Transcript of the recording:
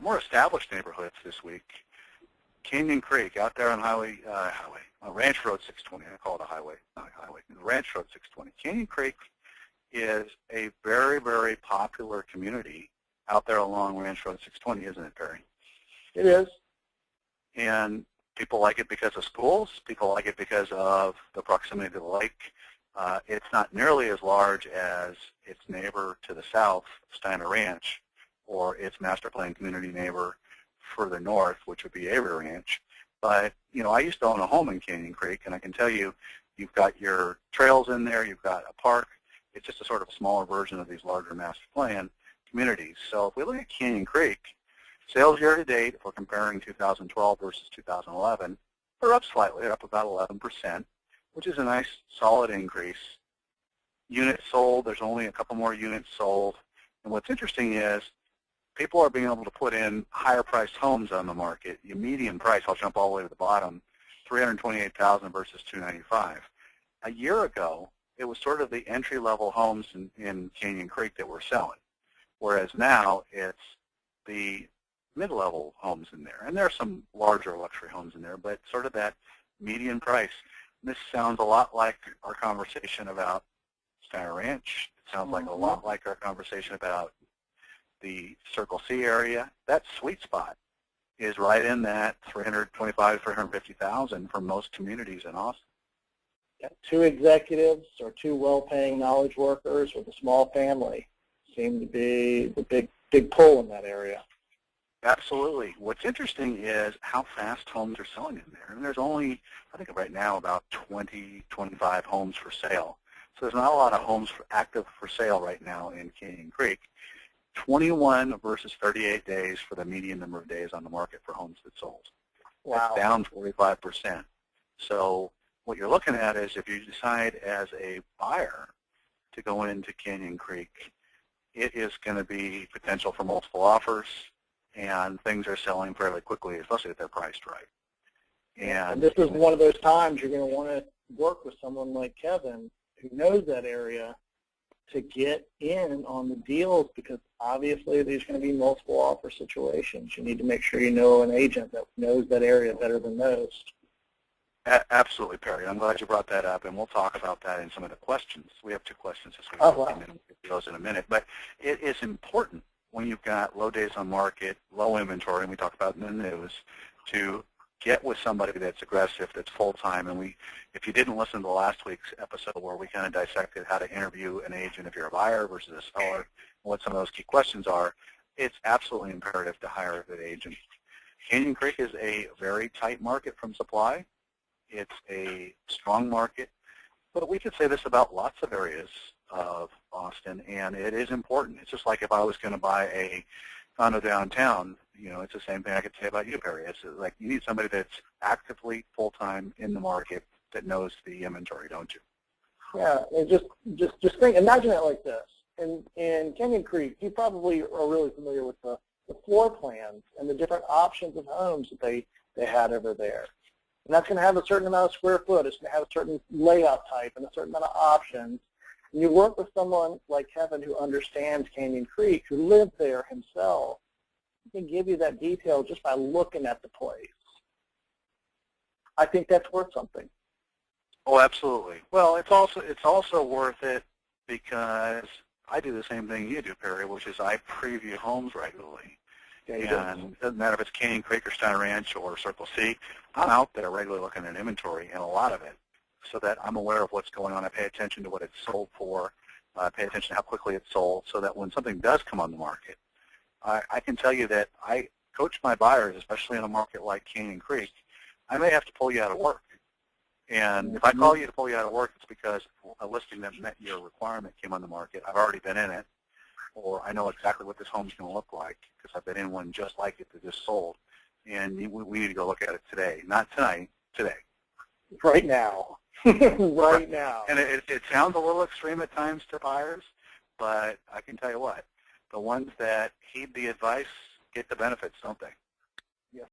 more established neighborhoods this week, Canyon Creek out there on Ranch Road 620. I call it a highway, not a highway. Ranch Road 620. Canyon Creek is a very, very popular community out there along Ranch Road 620, isn't it, Perry? It is. And people like it because of schools. People like it because of the proximity to the lake. It's not nearly as large as its neighbor to the south, Steiner Ranch, or its master plan community neighbor further north, which would be Avery Ranch. But, I used to own a home in Canyon Creek, and I can tell you, you've got your trails in there, you've got a park. It's just a sort of smaller version of these larger master plan communities. So if we look at Canyon Creek, sales year to date, if we're comparing 2012 versus 2011, they're up slightly. They're up about 11%, which is a nice, solid increase. Units sold, there's only a couple more units sold. And what's interesting is people are being able to put in higher-priced homes on the market. Your median price, I'll jump all the way to the bottom, $328,000 versus $295,000. A year ago, it was sort of the entry-level homes in Canyon Creek that were selling, whereas now it's the mid-level homes in there. And there are some larger luxury homes in there, but sort of that median price. This sounds a lot like our conversation about Steiner Ranch. It sounds like a lot like our conversation about the Circle C area. That sweet spot is right in that $325,000 to $350,000 for most communities in Austin. Yeah, 2 executives or 2 well-paying knowledge workers with a small family seem to be the big pull in that area. Absolutely. What's interesting is how fast homes are selling in there. And there's only, I think right now, about 20, 25 homes for sale. So there's not a lot of homes active for sale right now in Canyon Creek. 21 versus 38 days for the median number of days on the market for homes that sold. Wow. That's down 45%. So what you're looking at is if you decide as a buyer to go into Canyon Creek, it is going to be potential for multiple offers, and things are selling fairly quickly, especially if they're priced right. And this is one of those times you're going to want to work with someone like Kevin who knows that area to get in on the deals, because obviously there's going to be multiple offer situations. You need to make sure you know an agent that knows that area better than most. Absolutely, Perry. I'm glad you brought that up, and we'll talk about that in some of the questions. We have 2 questions this week. Oh, wow. We'll get to those in a minute. But it is important when you've got low days on market, low inventory, and we talk about in the news, to get with somebody that's aggressive, that's full-time. And if you didn't listen to last week's episode where we kind of dissected how to interview an agent if you're a buyer versus a seller, and what some of those key questions are, it's absolutely imperative to hire a good agent. Canyon Creek is a very tight market from supply. It's a strong market, but we could say this about lots of areas of Austin, and it is important. It's just like if I was going to buy a condo downtown, it's the same thing I could say about you, Perry. It's like you need somebody that's actively full-time in the market that knows the inventory, don't you? Yeah, and just think, imagine it like this. In Canyon Creek, you probably are really familiar with the floor plans and the different options of homes that they had over there. And that's going to have a certain amount of square foot. It's going to have a certain layout type and a certain amount of options. And you work with someone like Kevin who understands Canyon Creek, who lived there himself. He can give you that detail just by looking at the place. I think that's worth something. Oh, absolutely. Well, it's also worth it because I do the same thing you do, Perry, which is I preview homes regularly. Yeah, and it doesn't matter if it's Canyon Creek or Steiner Ranch or Circle C. I'm out there regularly looking at inventory, and a lot of it, so that I'm aware of what's going on. I pay attention to what it's sold for. I pay attention to how quickly it's sold, so that when something does come on the market, I can tell you that I coach my buyers, especially in a market like Canyon Creek. I may have to pull you out of work. And if I call you to pull you out of work, it's because a listing that met your requirement came on the market. I've already been in it, or I know exactly what this home's going to look like because I've been in one just like it that just sold. And we need to go look at it today. Not tonight, today. Right now. Right now. And it sounds a little extreme at times to buyers, but I can tell you what, the ones that heed the advice get the benefits, don't they? Yes.